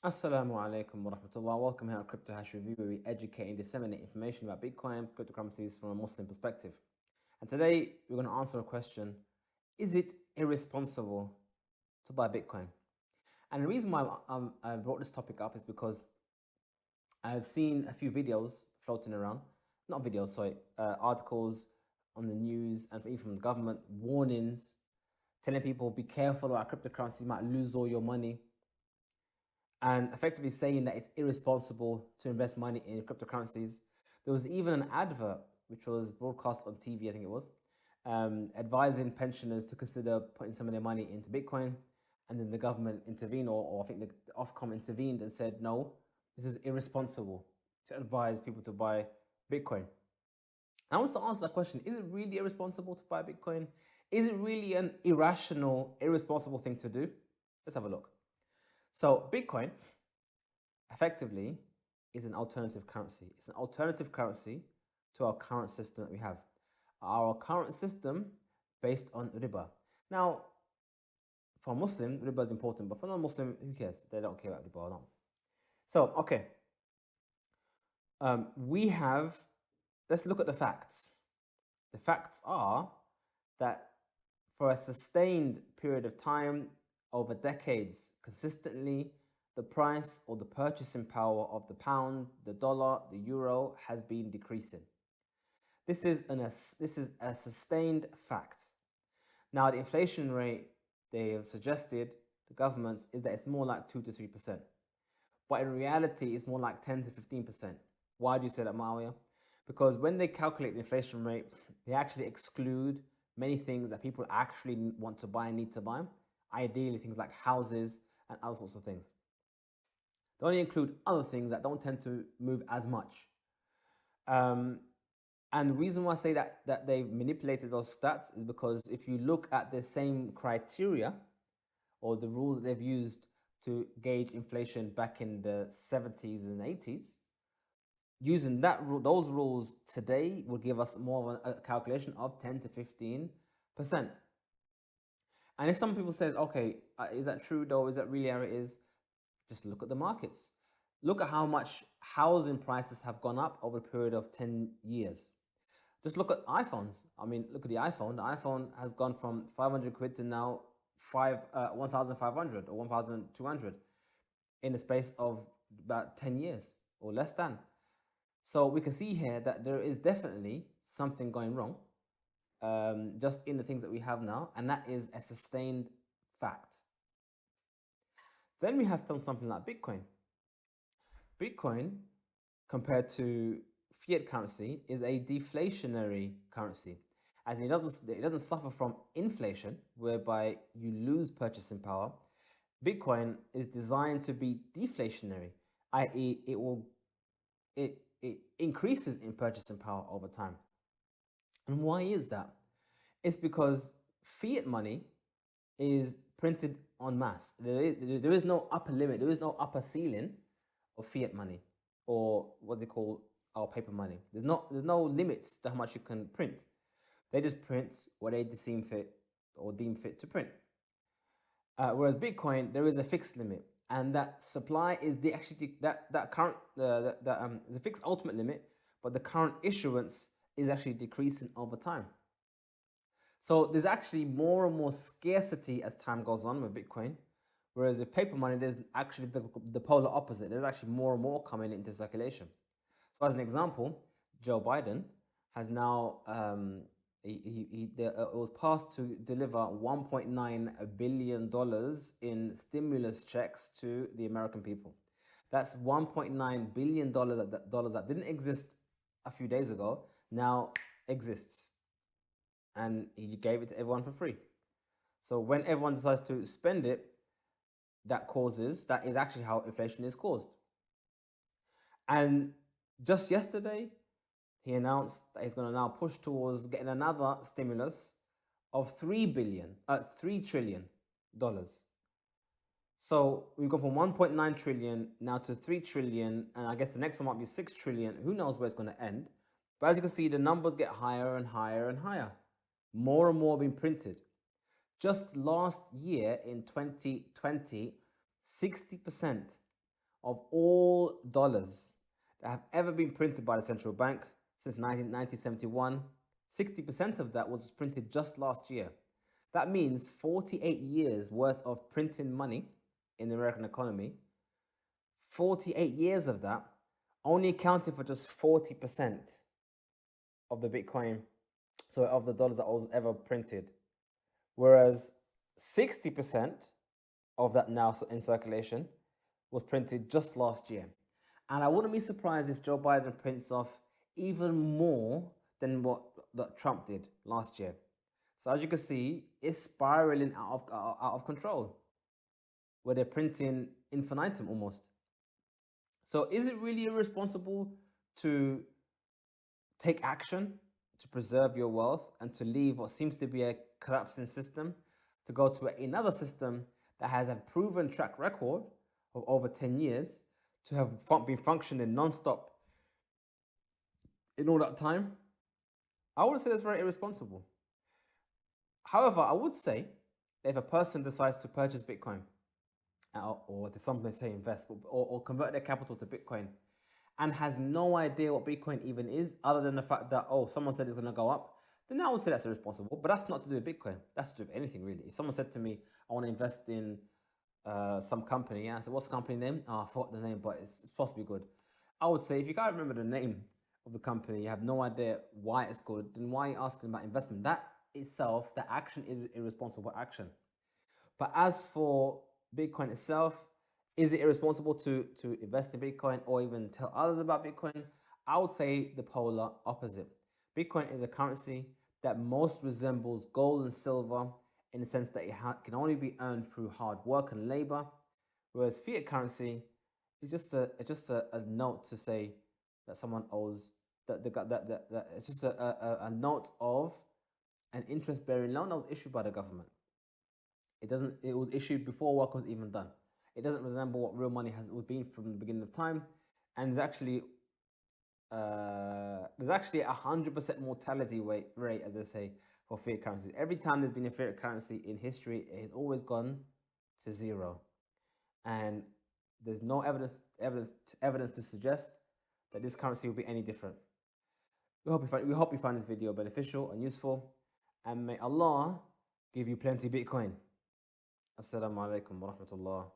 Assalamu alaikum wa rahmatullah. Welcome here at Crypto Hash Review, where we educate and disseminate information about Bitcoin, cryptocurrencies from a Muslim perspective. And today we're going to answer a question: is it irresponsible to buy Bitcoin? And the reason why I brought this topic up is because I've seen a few videos floating around, not videos, sorry, articles on the news and even from the government, warnings telling people be careful about cryptocurrencies, you might lose all your money, and effectively saying that it's irresponsible to invest money in cryptocurrencies. There was even an advert which was broadcast on TV, I think it was, advising pensioners to consider putting some of their money into Bitcoin. And then the government intervened, or I think the Ofcom intervened and said, no, this is irresponsible to advise people to buy Bitcoin. I want to ask that question: is it really irresponsible to buy Bitcoin? Is it really an irrational, irresponsible thing to do? Let's have a look. So Bitcoin effectively is an alternative currency. It's an alternative currency to our current system that we have. Our current system based on riba. Now, for a Muslim, riba is important, but for non-Muslim, who cares? They don't care about riba or not. So, okay. Let's look at the facts. The facts are that for a sustained period of time, over decades, consistently, the price or the purchasing power of the pound, the dollar, the euro has been decreasing. This is a sustained fact. Now, the inflation rate they have suggested, the governments, is that it's more like 2 to 3%. But in reality, it's more like 10 to 15%. Why do you say that, Muawiyyah? Because when they calculate the inflation rate, they actually exclude many things that people actually want to buy and need to buy. Ideally, things like houses and other sorts of things. They only include other things that don't tend to move as much. And the reason why I say that they've manipulated those stats is because if you look at the same criteria or the rules that they've used to gauge inflation back in the 70s and 80s, using those rules today would give us more of a calculation of 10 to 15%. And if some people says, okay, is that true though? Is that really how it is? Just look at the markets. Look at how much housing prices have gone up over a period of 10 years. Just look at iPhones. I mean, look at the iPhone. The iPhone has gone from 500 quid to now 1,500 or 1,200 in the space of about 10 years or less than. So we can see here that there is definitely something going wrong just in the things that we have now, and that is a sustained fact. Then we have something like Bitcoin. Bitcoin, compared to fiat currency, is a deflationary currency, as it doesn't suffer from inflation, whereby you lose purchasing power. Bitcoin is designed to be deflationary, i.e., it increases in purchasing power over time. And why is that? It's because fiat money is printed en masse. There is no upper limit, there is no upper ceiling of fiat money, or what they call our paper money. There's no limits to how much you can print. They just print what they deem fit to print. Whereas Bitcoin, there is a fixed limit, and that supply is is a fixed ultimate limit, but the current issuance is actually decreasing over time. So there's actually more and more scarcity as time goes on with Bitcoin, whereas with paper money, there's actually the polar opposite. There's actually more and more coming into circulation. So as an example, Joe Biden has now, it was passed to deliver $1.9 billion in stimulus checks to the American people. That's $1.9 billion that didn't exist a few days ago, now exists. And he gave it to everyone for free. So when everyone decides to spend it, that is actually how inflation is caused. And just yesterday, he announced that he's going to now push towards getting another stimulus of $3 trillion. So we've gone from 1.9 trillion now to 3 trillion, and I guess the next one might be 6 trillion. Who knows where it's going to end? But as you can see, the numbers get higher and higher and higher. More and more being printed. Just last year in 2020, 60% of all dollars that have ever been printed by the central bank since 1971, 60% of that was printed just last year. That means 48 years worth of printing money in the American economy, 48 years of that only accounted for just 40% of the Bitcoin, so of the dollars that was ever printed. Whereas 60% of that now in circulation was printed just last year. And I wouldn't be surprised if Joe Biden prints off even more than what Trump did last year. So as you can see, it's spiraling out of control, where they're printing infinitum almost. So is it really irresponsible to take action to preserve your wealth and to leave what seems to be a collapsing system to go to another system that has a proven track record of over 10 years to have been functioning non-stop in all that time? I would say that's very irresponsible. However, I would say that if a person decides to purchase Bitcoin, or some may say invest, or convert their capital to Bitcoin, and has no idea what Bitcoin even is, other than the fact that, oh, someone said it's going to go up, then I would say that's irresponsible. But that's not to do with Bitcoin. That's to do with anything, really. If someone said to me, I want to invest in some company, I said, what's the company name? Oh, I forgot the name, but it's supposed to be good. I would say, if you can't remember the name of the company, you have no idea why it's good, then why are you asking about investment? That itself, that action is irresponsible action. But as for Bitcoin itself, is it irresponsible to invest in Bitcoin or even tell others about Bitcoin? I would say the polar opposite. Bitcoin is a currency that most resembles gold and silver in the sense that it can only be earned through hard work and labor, whereas fiat currency is just a note to say that someone owes that it's just a note of an interest-bearing loan that was issued by the government. It was issued before work was even done. It doesn't resemble what real money has been from the beginning of time, and there's actually a 100% mortality rate, as they say, for fiat currencies. Every time there's been a fiat currency in history, it has always gone to zero, and there's no evidence to suggest that this currency will be any different. We hope you find this video beneficial and useful, and may Allah give you plenty Bitcoin. Assalamu alaikum wa rahmatullah.